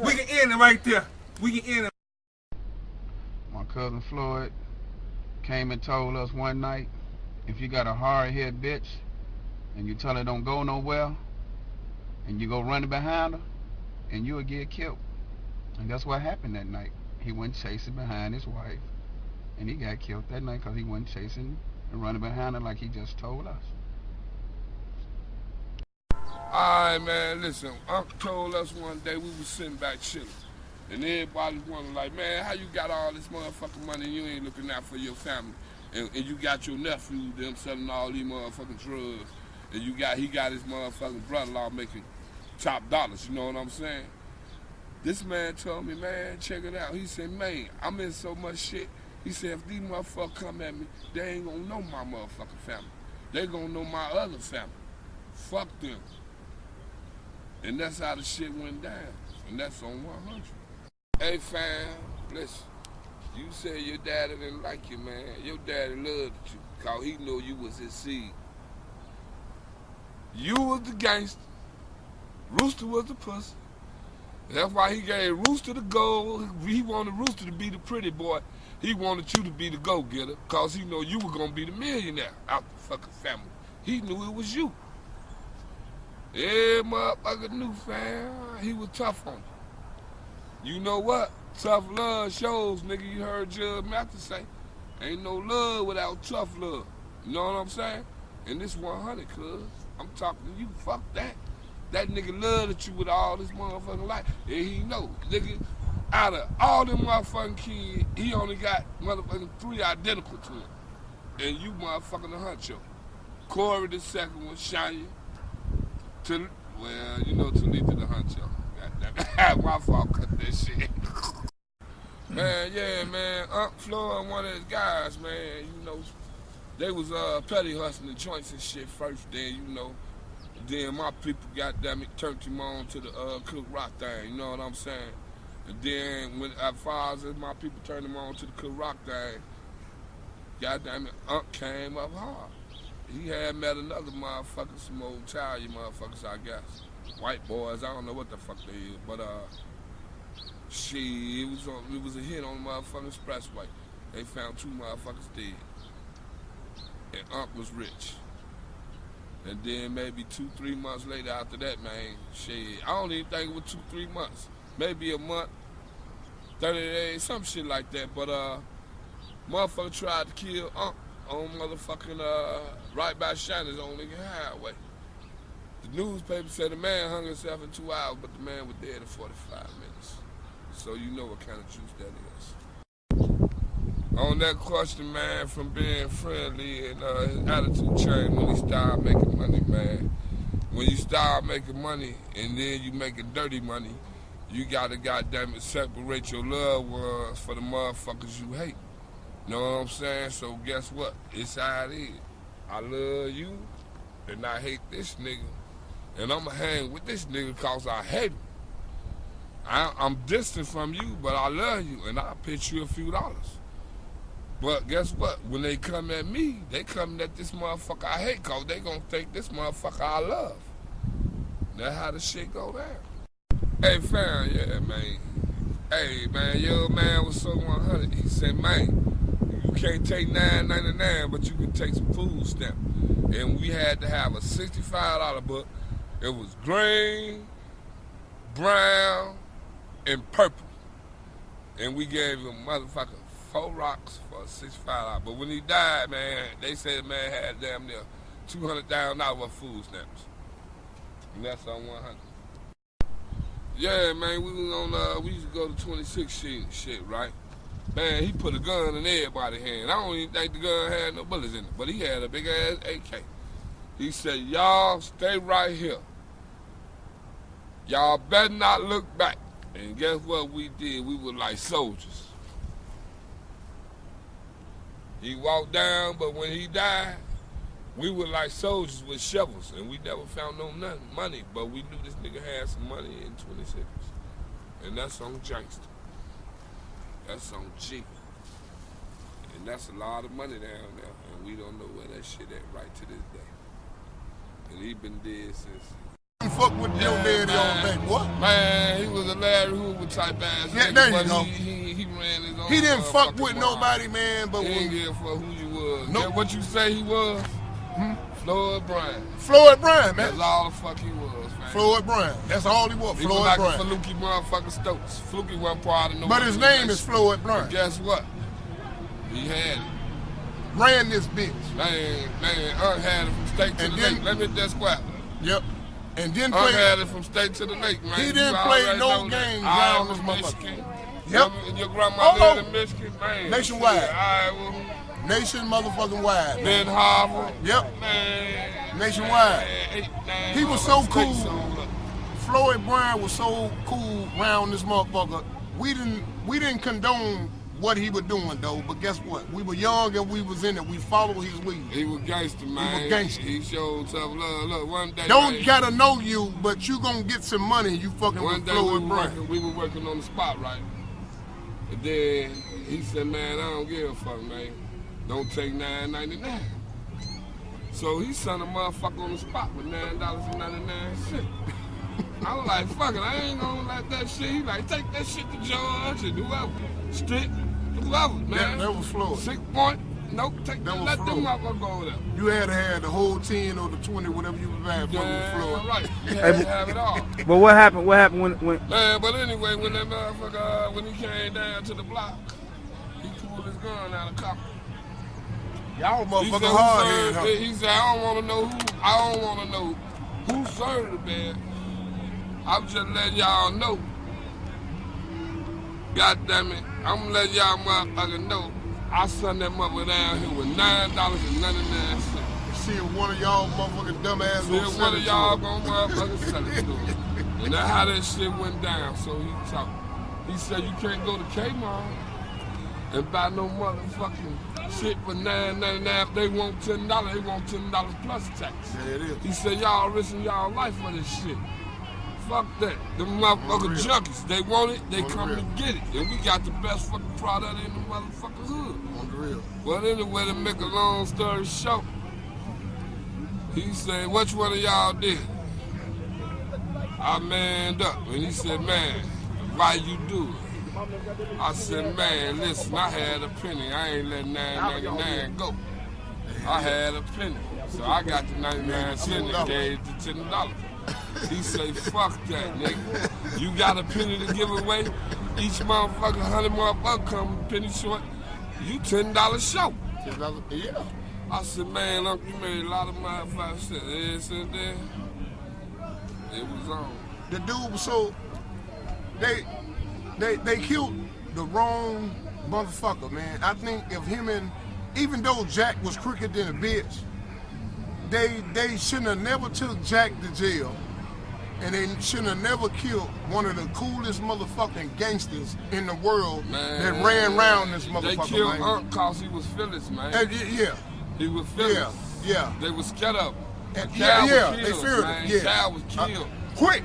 Speaker 4: Yeah.
Speaker 3: We can end it right there. We can end it.
Speaker 11: My cousin Floyd came and told us one night, if you got a hard-head bitch and you tell her don't go nowhere and you go running behind her, and you'll get killed. And that's what happened that night. He went chasing behind his wife, and he got killed that night because he went chasing and running behind her like he just told us.
Speaker 9: Alright, man, listen, Uncle told us one day we was sitting back chilling. And everybody was wondering, like, man, how you got all this motherfucking money and you ain't looking out for your family? And you got your nephew, them selling all these motherfucking drugs. And he got his motherfucking brother-in-law making top dollars, you know what I'm saying? This man told me, man, check it out. He said, man, I'm in so much shit. He said, if these motherfuckers come at me, they ain't gonna know my motherfucking family. They gonna know my other family. Fuck them. And that's how the shit went down. And that's on 100. Hey, fam, listen. You said your daddy didn't like you, man. Your daddy loved you, cause he knew you was his seed. You was the gangster. Rooster was the pussy. That's why he gave Rooster the gold. He wanted Rooster to be the pretty boy. He wanted you to be the go-getter, cause he knew you were gonna be the millionaire out the fucking family. He knew it was you. Yeah, motherfucker knew, fam. He was tough on you. You know what? Tough love shows, nigga. You heard Judge Mathis say, ain't no love without tough love. You know what I'm saying? And this 100, cuz. I'm talking to you. Fuck that. That nigga loved you with all this motherfucking life. And he know, nigga, out of all them motherfucking kids, he only got motherfucking 3 identical to him.
Speaker 12: and you motherfucking the huncho. Corey the second one, Shania. Well, you know Talita the huncho. Goddamn, my fault, cut that shit. Man, yeah, man. Unc Floyd, one of his guys, man. You know, they was petty hustling joints and shit first. Then you know, then my people, goddamn it, turned him on to the Cook Rock thing. You know what I'm saying? And then when as far as my people turned him on to the Cook Rock thing, goddamn it, Unc came up hard. He had met another motherfucker, some old Italian motherfuckers, I guess. White boys, I don't know what the fuck they is, but it was a hit on the motherfucking expressway. They found 2 motherfuckers dead. And Unc was rich. And then maybe 2-3 months later after that, man, shit, I don't even think it was 2-3 months. Maybe a month, 30 days, some shit like that. But motherfucker tried to kill Unc on motherfucking right by Shannon's on Lincoln Highway. The newspaper said the man hung himself in 2 hours, but the man was dead in 45 minutes. So you know what kind of juice that is. On that question, man, from being friendly and his attitude changed when he started making money, man. When you start making money and then you making dirty money, you gotta goddamn it separate your loved ones for the motherfuckers you hate. You know what I'm saying? So guess what? It's how it is. I love you and I hate this nigga. And I'ma hang with this nigga cause I hate him. I'm distant from you, but I love you and I'll pitch you a few dollars. But guess what? When they come at me, they coming at this motherfucker I hate cause they gonna think this motherfucker I love. That's how the shit go down. Hey fam, yeah man. Hey man, your man was so 100. He said, man, you can't take $9.99, but you can take some food stamp. And we had to have a $65 book. It was green, brown, and purple. And we gave him motherfucker 4 rocks for $65. But when he died, man, they said the man had damn near $200,000 worth of food stamps. And that's on 100. Yeah, man, we was on, we used to go to 26 shit, right? Man, he put a gun in everybody's hand. I don't even think the gun had no bullets in it, but he had a big ass AK. He said, y'all stay right here. Y'all better not look back. And guess what we did? We were like soldiers. He walked down, but when he died, we were like soldiers with shovels, and we never found no money, but we knew this nigga had some money in 26. And that's on Jankster. That's on G. And that's a lot of money down there, and we don't know where that shit at right to this day. And he been dead since.
Speaker 8: You fuck with your daddy on back, what?
Speaker 12: Man, he was a Larry Hoover type ass
Speaker 8: yeah,
Speaker 12: nigga,
Speaker 8: there
Speaker 12: but
Speaker 8: you go.
Speaker 12: He ran his own.
Speaker 8: He didn't fuck with nobody, man, but
Speaker 12: he didn't give a fuck who you was. Nope. What you say he was? Floyd Bryant.
Speaker 8: Floyd Bryant, man.
Speaker 12: That's all the fuck he was, man.
Speaker 8: Floyd Bryant. That's all he was,
Speaker 12: he
Speaker 8: Floyd
Speaker 12: was like
Speaker 8: Bryant.
Speaker 12: Fluky motherfucking Stokes. Fluky wasn't part of no.
Speaker 8: But his name is Floyd Bryant.
Speaker 12: But guess what? He had it.
Speaker 8: Ran this bitch.
Speaker 12: Man, Unc had it from state to the lake. Let me just squat.
Speaker 8: Yep. And then
Speaker 12: Unc had it from state to the lake, man.
Speaker 8: He didn't play no games around this motherfucker. Yep.
Speaker 12: Your grandma lived in Michigan, man.
Speaker 8: Nationwide.
Speaker 12: Iowa.
Speaker 8: Nation motherfucking wide.
Speaker 12: Ben Harvard.
Speaker 8: Yep.
Speaker 12: Man.
Speaker 8: Nationwide. He was so cool. Floyd Bryant was so cool around this motherfucker. We didn't condone what he was doing though, but guess what? We were young and we was in it. We followed his lead.
Speaker 12: He was gangster, man.
Speaker 8: He was gangster.
Speaker 12: He showed tough love. Look, one day.
Speaker 8: Don't gotta know you, but you gonna get some money. You fucking with Floyd Bryant.
Speaker 12: We were working on the spot, right? And then he said, man, I don't give a fuck, man. Don't take $9.99. So he sent a motherfucker on the spot with $9.99. I was like, fuck it, I ain't gonna let that shit. He like, take that shit to George and whoever. Strick, whoever, man.
Speaker 8: That was Floyd.
Speaker 12: 6 point. Nope, take that, let them motherfuckers go over there.
Speaker 8: You had to have the whole 10 or the 20, whatever you was having with Floyd.
Speaker 12: Right. You had to have it all.
Speaker 3: But what happened? What happened when?
Speaker 12: Man, but anyway, when that motherfucker, when he came down to the block, he pulled his gun out of the copper.
Speaker 8: Y'all motherfucking hard head,
Speaker 12: He said, I don't want to know who served the bed. I'm just letting y'all know. God damn it, I'm letting y'all motherfuckers know I sent that mother down here with $9.99.
Speaker 8: See if one of y'all motherfucking dumbass
Speaker 12: See
Speaker 8: gonna
Speaker 12: if
Speaker 8: sell
Speaker 12: one
Speaker 8: it
Speaker 12: of
Speaker 8: to
Speaker 12: y'all
Speaker 8: him.
Speaker 12: gonna motherfucking sell it to him. And that's how that shit went down. So he talked. He said you can't go to Kmart and buy no motherfucking shit for $9.99. If they want $10, they want $10 plus tax.
Speaker 8: Yeah, it is.
Speaker 12: He said y'all risking y'all life for this shit. Fuck that. Them motherfucking junkies, they want it, they come to get it. And we got the best fucking product in the motherfucking hood.
Speaker 8: On the real.
Speaker 12: But anyway, to make a long story short, he said, which one of y'all did? I manned up, and he said, man, why you do it? I said, man, listen, I had a penny. I ain't let $9.99 go. I had a penny. So I got the 99 cents and gave the $10. He say, fuck that, nigga. You got a penny to give away? Each motherfucker, 100 motherfucker come a penny short. You $10 short.
Speaker 8: $10, yeah.
Speaker 12: I said, man, Uncle, you made a lot of motherfuckers say this and that. It was on.
Speaker 8: The dude was so, they killed the wrong motherfucker, man. I think if him and, even though Jack was crooked than a bitch, they shouldn't have never took Jack to jail, and they shouldn't have never killed one of the coolest motherfucking gangsters in the world, man, that ran around this motherfucker.
Speaker 12: They killed
Speaker 8: man.
Speaker 12: Unc cause he was Phyllis, man.
Speaker 8: Yeah.
Speaker 12: He was Phyllis.
Speaker 8: Yeah.
Speaker 12: They was scared of him.
Speaker 8: Yeah,
Speaker 12: was
Speaker 8: they
Speaker 12: killed,
Speaker 8: feared
Speaker 12: man.
Speaker 8: him. Yeah.
Speaker 12: Cal was killed.
Speaker 8: Quick.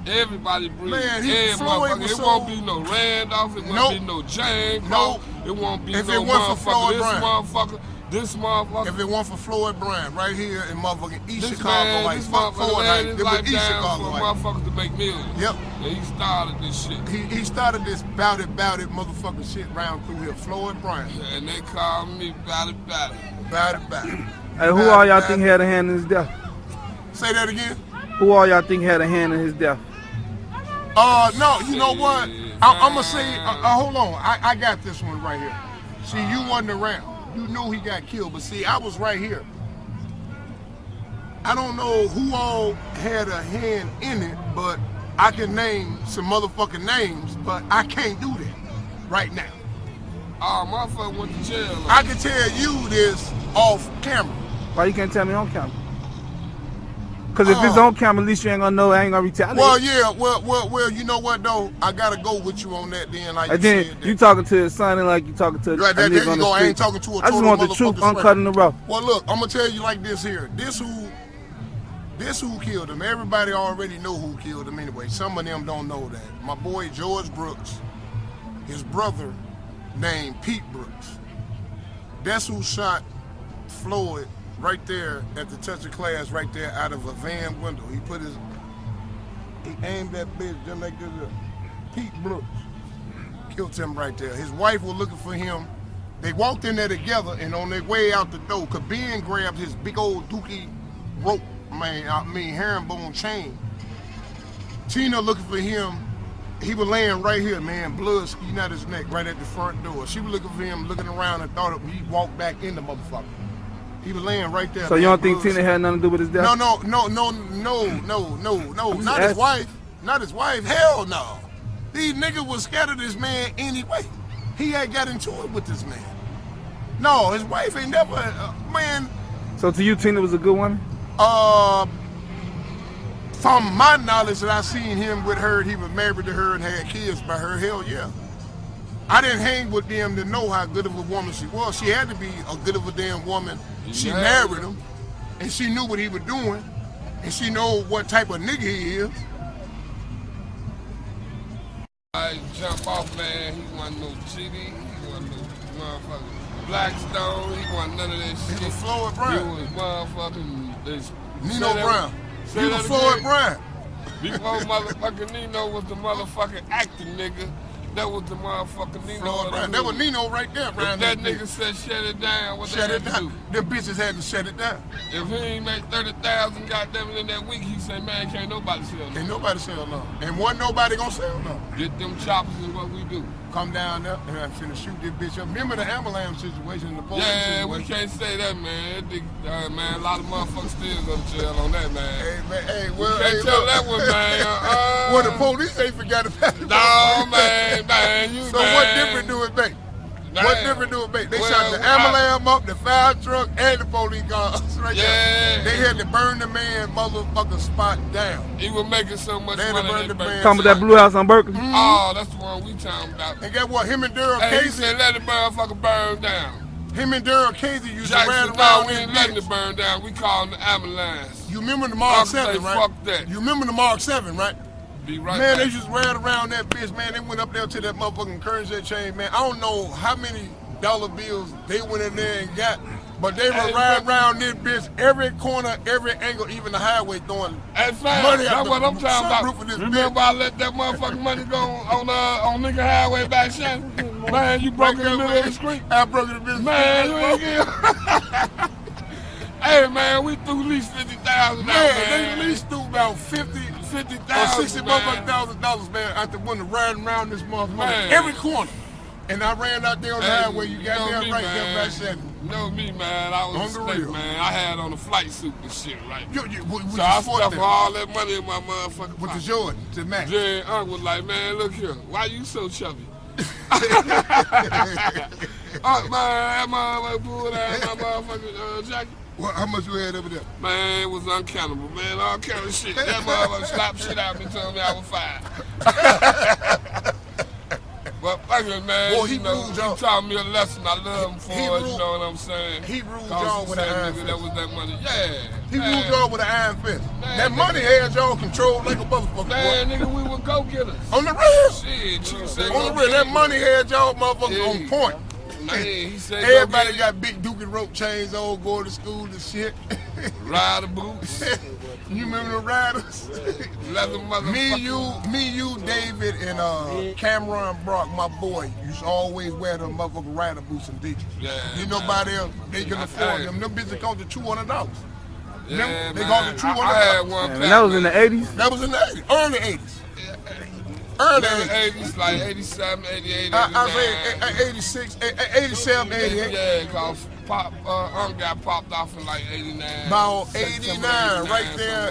Speaker 12: Everybody breathed.
Speaker 8: Man,
Speaker 12: Floyd
Speaker 8: was
Speaker 12: it won't be no Randolph. It won't be no Jane Crow. It won't be
Speaker 8: if
Speaker 12: no
Speaker 8: it wasn't for Floyd
Speaker 12: motherfucker. This motherfucker.
Speaker 8: If it weren't for Floyd Bryant, right here in motherfucking East
Speaker 12: this
Speaker 8: Chicago,
Speaker 12: man,
Speaker 8: like
Speaker 12: this
Speaker 8: fuck Floyd, like, it was East Chicago,
Speaker 12: for
Speaker 8: like.
Speaker 12: motherfuckers to make millions.
Speaker 8: Yep.
Speaker 12: And he started this shit.
Speaker 8: He started this bout it motherfucking shit round through here. Floyd Bryant.
Speaker 12: And they called me bout it.
Speaker 8: Bout it.
Speaker 3: Hey, who all y'all think had a hand in his death?
Speaker 8: Say that again?
Speaker 3: Who all y'all think had a hand in his death?
Speaker 8: No, you know what? I'm gonna say, hold on. I got this one right here. See, you wasn't around. You knew he got killed, but see, I was right here. I don't know who all had a hand in it, but I can name some motherfucking names, but I can't do that right now.
Speaker 12: Oh, motherfucker went to jail.
Speaker 8: I can tell you this off camera.
Speaker 3: Why you can't tell me on camera? Because if it's on camera, at least you ain't gonna know. I ain't gonna retaliate.
Speaker 8: Well, yeah, well, you know what though? I gotta go with you on that then. Like
Speaker 3: and
Speaker 8: you
Speaker 3: then
Speaker 8: said,
Speaker 3: you talking to his son and like you talking to
Speaker 8: right, there you go. I ain't talking to a total
Speaker 3: I just want the truth uncut in the rough.
Speaker 8: Well, look, I'm gonna tell you like this here. This who killed him. Everybody already know who killed him anyway. Some of them don't know that. My boy George Brooks, his brother named Pete Brooks. That's who shot Floyd right there at the touch of class, right there out of a van window. He aimed that bitch just like this. Pete Brooks killed him right there. His wife was looking for him. They walked in there together, and on their way out the door, Ben grabbed his big old dookie rope, herringbone chain. Tina looking for him. He was laying right here, man, blood skiing out his neck, right at the front door. She was looking for him, looking around, and thought he walked back in the motherfucker. He was laying right there.
Speaker 3: So you don't think Tina had nothing to do with his death?
Speaker 8: No. Not his wife. Not his wife. Hell no. These niggas was scared of this man anyway. He had got into it with this man. No, his wife ain't never, man.
Speaker 3: So to you, Tina was a good woman?
Speaker 8: From my knowledge that I seen him with her, he was married to her and had kids by her, hell yeah. I didn't hang with them to know how good of a woman she was. She had to be a good of a damn woman. She married him, and she knew what he was doing, and she know what type of nigga he is.
Speaker 12: I jump off, man. He wasn't no GD. He wasn't no motherfucking Blackstone. He wasn't none of that shit.
Speaker 8: He was Floyd Bryant.
Speaker 12: He was motherfucking
Speaker 8: Nino Brown. He was Floyd Bryant.
Speaker 12: Before motherfucking Nino was the motherfucking acting nigga. That was the motherfucking Nino.
Speaker 8: That was Nino right there, Brian.
Speaker 12: If that nigga said shut it down, what
Speaker 8: shut
Speaker 12: they
Speaker 8: it
Speaker 12: had
Speaker 8: down.
Speaker 12: to do?
Speaker 8: Them bitches had to shut it down.
Speaker 12: If he ain't make 30,000 goddamn in that week, he say, man, can't nobody sell no.
Speaker 8: Ain't nobody sell no. And wasn't nobody gonna sell no.
Speaker 12: Get them choppers is what we do.
Speaker 8: Come down there and I'm finna shoot this bitch up. Remember the ambulance situation, the police situation?
Speaker 12: We can't say that, man. Man, a lot of motherfuckers still go to jail on that, man.
Speaker 8: Hey, man,
Speaker 12: you can't tell that one, man.
Speaker 8: Well, the police ain't forgot about it.
Speaker 12: No, man, you
Speaker 8: So what difference do it make? What difference do it make? They shot the ambulance up, the fire truck, and the police cars right there. They had to burn the man motherfucking spot down.
Speaker 12: He was making so much
Speaker 8: They had
Speaker 12: money.
Speaker 8: to burn the man.
Speaker 3: Talking about that blue house on Berkeley?
Speaker 12: Oh, that's the one we talking about.
Speaker 8: And guess what? Him and Daryl
Speaker 12: Hey, he
Speaker 8: Casey.
Speaker 12: said let the motherfucker burn down.
Speaker 8: Him and Daryl Casey used to
Speaker 12: Jackson,
Speaker 8: ride
Speaker 12: no,
Speaker 8: around
Speaker 12: we
Speaker 8: this
Speaker 12: ain't letting
Speaker 8: bitch.
Speaker 12: it burn down. We calling the ambulance.
Speaker 8: You remember the Mark
Speaker 12: Uncle say,
Speaker 8: 7, right?
Speaker 12: fuck that.
Speaker 8: You remember the Mark 7, right?
Speaker 12: Be right
Speaker 8: Man,
Speaker 12: back.
Speaker 8: they just ran around that bitch, man. They went up there to that motherfucking currency exchange, man. I don't know how many dollar bills they went in there and got, but they were riding around this bitch every corner, every angle, even the highway throwing money out
Speaker 12: That's what I'm
Speaker 8: the
Speaker 12: talking
Speaker 8: sunroof
Speaker 12: about.
Speaker 8: of this
Speaker 12: Remember I let that motherfucking money go on nigga highway back Shannon? Man, you broke in the middle of the street.
Speaker 8: I broke in the middle of the
Speaker 12: Man,
Speaker 8: street.
Speaker 12: you ain't get Hey man, we threw at least 50,000
Speaker 8: Man, they at least threw about 50,000 or 60
Speaker 12: man.
Speaker 8: motherfucking $1,000, man, after one of riding around this motherfucker
Speaker 12: Man.
Speaker 8: every corner. And I ran out there on the highway, you got there
Speaker 12: me,
Speaker 8: right
Speaker 12: man.
Speaker 8: there back Shannon.
Speaker 12: You know me, man. I was
Speaker 8: On
Speaker 12: a
Speaker 8: the
Speaker 12: snake,
Speaker 8: real.
Speaker 12: man. I had on a flight suit and shit, right?
Speaker 8: You
Speaker 12: So I stuffed all that money in my motherfucking
Speaker 8: with the
Speaker 12: pocket.
Speaker 8: Jordan to match.
Speaker 12: Then Unc was like, man, look here. Why you so chubby? Unc, man, that motherfucker pulled out my motherfucking jacket.
Speaker 8: What, how much you had over there?
Speaker 12: Man, it was uncountable, man. All kind of shit. That motherfucker slapped shit out of me, told me I was fine. But fuck it, man.
Speaker 8: Boy,
Speaker 12: he taught me a lesson. I love him for it, you know what I'm saying?
Speaker 8: He ruled
Speaker 12: Cause
Speaker 8: y'all
Speaker 12: he
Speaker 8: with an
Speaker 12: said,
Speaker 8: iron
Speaker 12: nigga,
Speaker 8: fist.
Speaker 12: that was that money. Yeah.
Speaker 8: He
Speaker 12: man.
Speaker 8: ruled y'all with an iron fist.
Speaker 12: Man,
Speaker 8: That money had y'all controlled like a motherfucker.
Speaker 12: Man,
Speaker 8: boy.
Speaker 12: nigga, we were go-getters.
Speaker 8: On the real.
Speaker 12: Shit, you said
Speaker 8: On the real, that money had y'all motherfuckers on point.
Speaker 12: Man, he said
Speaker 8: Everybody
Speaker 12: go
Speaker 8: got big Duke and rope chains on, going to school and shit.
Speaker 12: Rider boots.
Speaker 8: You remember the riders?
Speaker 12: Leather motherfucker.
Speaker 8: Me, you, David, and Cameron Brock, my boy, used to always wear them motherfucking rider boots and ditches.
Speaker 12: Yeah,
Speaker 8: You nobody else, they can afford them. Them bitches cost you $200.
Speaker 12: Yeah,
Speaker 8: They
Speaker 12: man.
Speaker 8: cost you $200.
Speaker 12: I had one
Speaker 3: And that was in the 80s?
Speaker 8: That was in the 80s, early 80s. Early 80s.
Speaker 12: Like 87, 88, 89.
Speaker 8: I say 86, 87, 88.
Speaker 12: Yeah, cause Unc got popped off in like 89.
Speaker 8: About
Speaker 12: September
Speaker 8: 89, right
Speaker 12: 89,
Speaker 8: there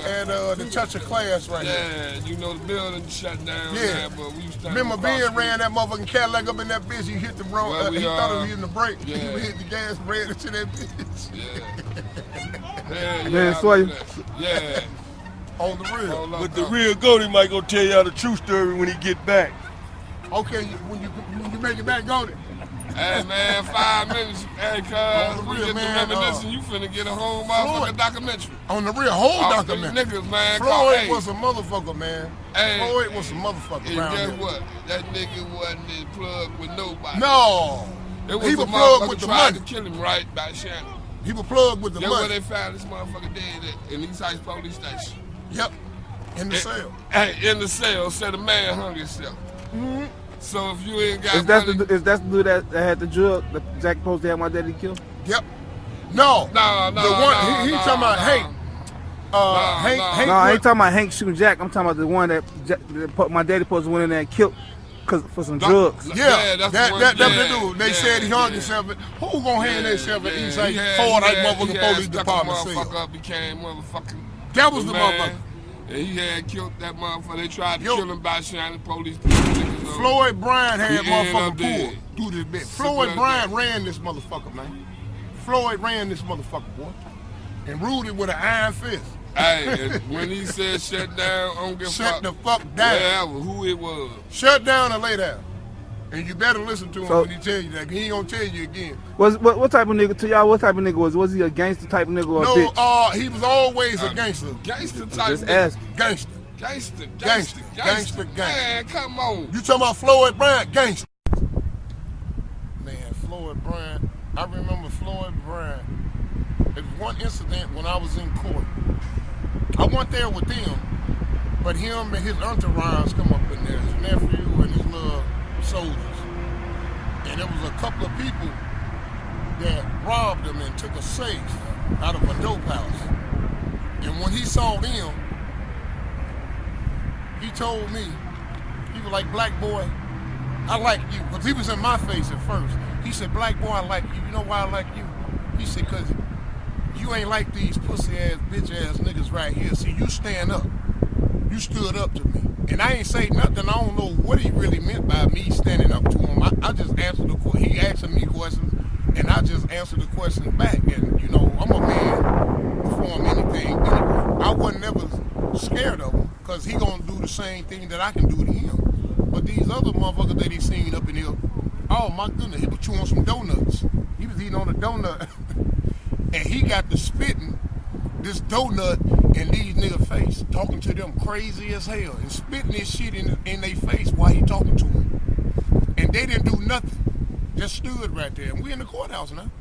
Speaker 8: at the Touch of Class right there.
Speaker 12: Yeah, you know the building shut down.
Speaker 8: Yeah.
Speaker 12: But we used to
Speaker 8: Remember Ben ran that motherfucking Cadillac up in that bitch, he hit the wrong,
Speaker 12: Well,
Speaker 8: he thought he was hitting the brake.
Speaker 12: yeah.
Speaker 8: He hit the gas and ran into that bitch.
Speaker 12: Yeah,
Speaker 3: Sway.
Speaker 12: Yeah.
Speaker 8: On the real.
Speaker 13: But the real Goldie might gonna tell y'all the true story when he get back.
Speaker 8: Okay, when you make it back, go there.
Speaker 12: Hey man, 5 minutes. Hey, cuz,
Speaker 8: On the
Speaker 12: we
Speaker 8: real,
Speaker 12: get
Speaker 8: man,
Speaker 12: to reminiscing. You finna get a whole motherfucking documentary.
Speaker 8: On the real, whole
Speaker 12: All
Speaker 8: documentary.
Speaker 12: these niggas, man.
Speaker 8: Floyd
Speaker 12: hey,
Speaker 8: was a motherfucker, man.
Speaker 12: Hey.
Speaker 8: Floyd was a motherfucker
Speaker 12: And
Speaker 8: around
Speaker 12: guess
Speaker 8: here.
Speaker 12: what? That nigga wasn't in plug with nobody.
Speaker 8: No.
Speaker 12: It was
Speaker 8: He
Speaker 12: a
Speaker 8: was plugged with
Speaker 12: motherfucker
Speaker 8: the
Speaker 12: tried
Speaker 8: money.
Speaker 12: to kill him right by Shannon.
Speaker 8: He was plugged with the
Speaker 12: That's where
Speaker 8: money.
Speaker 12: they found this motherfucker dead at, in East Heights Police Station.
Speaker 8: Yep. In the cell.
Speaker 12: Hey, in the cell, said the man hung himself.
Speaker 8: Mm-hmm.
Speaker 12: So if you ain't got
Speaker 3: Is that
Speaker 12: money,
Speaker 3: the dude that had the drug that Jack supposed to have my daddy killed?
Speaker 8: Yep. No.
Speaker 12: No,
Speaker 8: The one, he talking about Hank. Hank.
Speaker 3: No, I ain't talking about Hank shooting Jack. I'm talking about the one that my daddy supposed to went in there and killed for some drugs.
Speaker 8: Yeah,
Speaker 12: that's
Speaker 8: that
Speaker 12: the one-
Speaker 8: the
Speaker 12: yeah,
Speaker 8: dude. They
Speaker 12: yeah,
Speaker 8: said he hung
Speaker 12: yeah.
Speaker 8: himself. Who gonna hand themselves at East Heights?
Speaker 12: He had-
Speaker 8: Ford
Speaker 12: he
Speaker 8: Heights
Speaker 12: had-
Speaker 8: motherfucking
Speaker 12: he had
Speaker 8: police
Speaker 12: stuck a
Speaker 8: department
Speaker 12: motherfucker
Speaker 8: cell.
Speaker 12: up, became motherfucking.
Speaker 8: That was the
Speaker 12: man.
Speaker 8: motherfucker.
Speaker 12: And he had killed that motherfucker. They tried to
Speaker 8: Yo.
Speaker 12: kill him by Shannon police. Niggas over.
Speaker 8: Floyd Bryant had
Speaker 12: He ended
Speaker 8: motherfucker
Speaker 12: up dead.
Speaker 8: pulled through this bitch.
Speaker 12: Simple
Speaker 8: Floyd
Speaker 12: as
Speaker 8: Bryant
Speaker 12: that.
Speaker 8: ran this motherfucker, man. Floyd ran this motherfucker, boy. And ruled it with an iron fist.
Speaker 12: Hey, and when he said shut down, I don't give a fuck.
Speaker 8: Shut the fuck down.
Speaker 12: Whatever, who it was.
Speaker 8: Shut down and lay down. And you better listen to him
Speaker 3: So-
Speaker 8: when he tell you that. He ain't gonna tell you again.
Speaker 3: What type of nigga to y'all? What type of nigga was? Was he a gangster type of nigga or a
Speaker 8: No,
Speaker 3: bitch?
Speaker 8: he was always a gangster.
Speaker 12: Gangster type
Speaker 3: Just
Speaker 12: nigga.
Speaker 3: ask.
Speaker 8: Gangster.
Speaker 12: Gangster,
Speaker 8: Gangster.
Speaker 12: gangster.
Speaker 8: Gangster.
Speaker 12: Man, come on.
Speaker 8: You talking about Floyd Bryant? Gangster. Man, Floyd Bryant. I remember Floyd Bryant. There was one incident when I was in court. I went there with them, but him and his entourage come up in there, his nephew and his little soldiers. And there was a couple of people that robbed him and took a safe out of a dope house. And when he saw them, he told me, he was like, black boy, I like you. Because he was in my face at first. He said, black boy, I like you. You know why I like you? He said, because you ain't like these pussy ass, bitch ass niggas right here. See, you stand up. You stood up to me. And I ain't say nothing. I don't know what he really meant by me standing up to him. I just answered the question. He asking me questions, and I just answered the questions back. And, you know, I'm a man before anything. I wasn't never scared of him, because he going to do the same thing that I can do to him. But these other motherfuckers that he seen up in here, oh, my goodness, he was chewing some donuts. He was eating on a donut, and he got to spitting this donut in these niggas' face, talking to them crazy as hell, and spitting this shit in their face while he talking to them. And they didn't do nothing, just stood right there. And we in the courthouse now.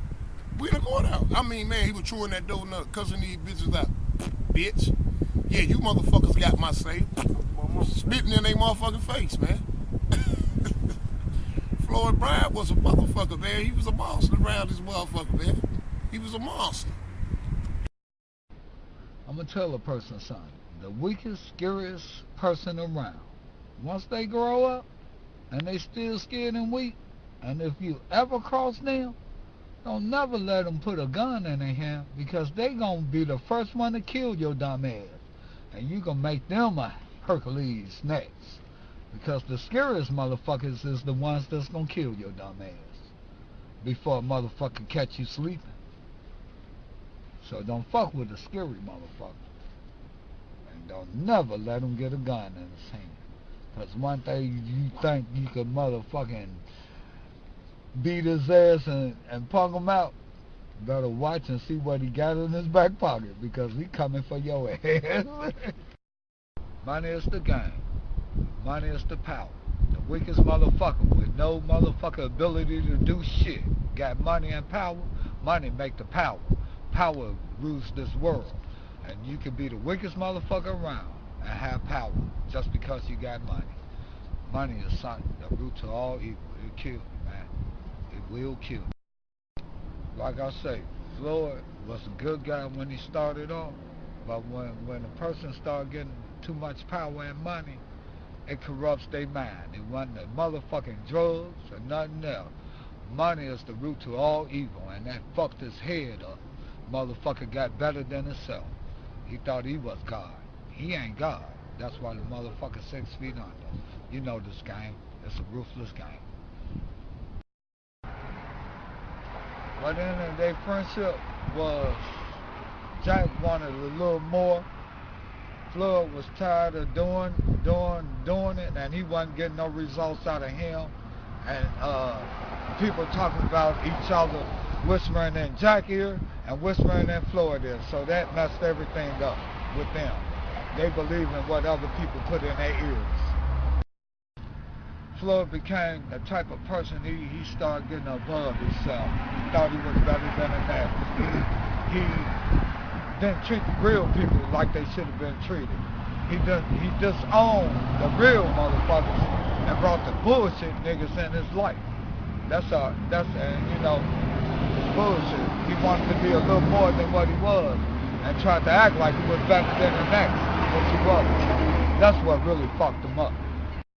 Speaker 8: We in the courthouse. I mean, man, he was chewing that donut, cussing these bitches out. Bitch. Yeah, you motherfuckers got my say. Spitting in their motherfucking face, man. Floyd Bryant was a motherfucker, man. He was a monster around this motherfucker, man. He was a monster.
Speaker 14: I'm gonna tell a person something. The weakest, scariest person around, once they grow up and they still scared and weak, and if you ever cross them, don't never let them put a gun in their hand, because they gonna be the first one to kill your dumb ass, and you gonna make them a Hercules next, because the scariest motherfuckers is the ones that's gonna kill your dumb ass before a motherfucker catch you sleeping. So don't fuck with a scary motherfucker. And don't never let him get a gun in his hand. Because one thing you think you could motherfucking beat his ass and punk him out, better watch and see what he got in his back pocket, because he coming for your ass. Money is the game. Money is the power. The weakest motherfucker with no motherfucker ability to do shit got money and power. Money make the power. Power rules this world, and you can be the weakest motherfucker around and have power just because you got money. Money is something, the root to all evil. It'll kill you, man. It will kill you. Like I say, Floyd was a good guy when he started off, but when a person start getting too much power and money, it corrupts their mind. It wasn't the motherfucking drugs or nothing else. Money is the root to all evil, and that fucked his head up. Motherfucker got better than himself. He thought he was God. He ain't God. That's why the motherfucker 6 feet under. You know this game. It's a ruthless game. But then their friendship was, Jack wanted a little more. Floyd was tired of doing it, and he wasn't getting no results out of him. And people talking about each other, whispering in Jack ear and whispering in Floyd ear. So that messed everything up with them. They believe in what other people put in their ears. Floyd became the type of person, he started getting above himself. He thought he was better than that. He didn't treat the real people like they should have been treated. He disowned the real motherfuckers and brought the bullshit niggas in his life. That's you know, bullshit. He wanted to be a little more than what he was, and tried to act like he was better than the next, which he wasn't. That's what really fucked him up.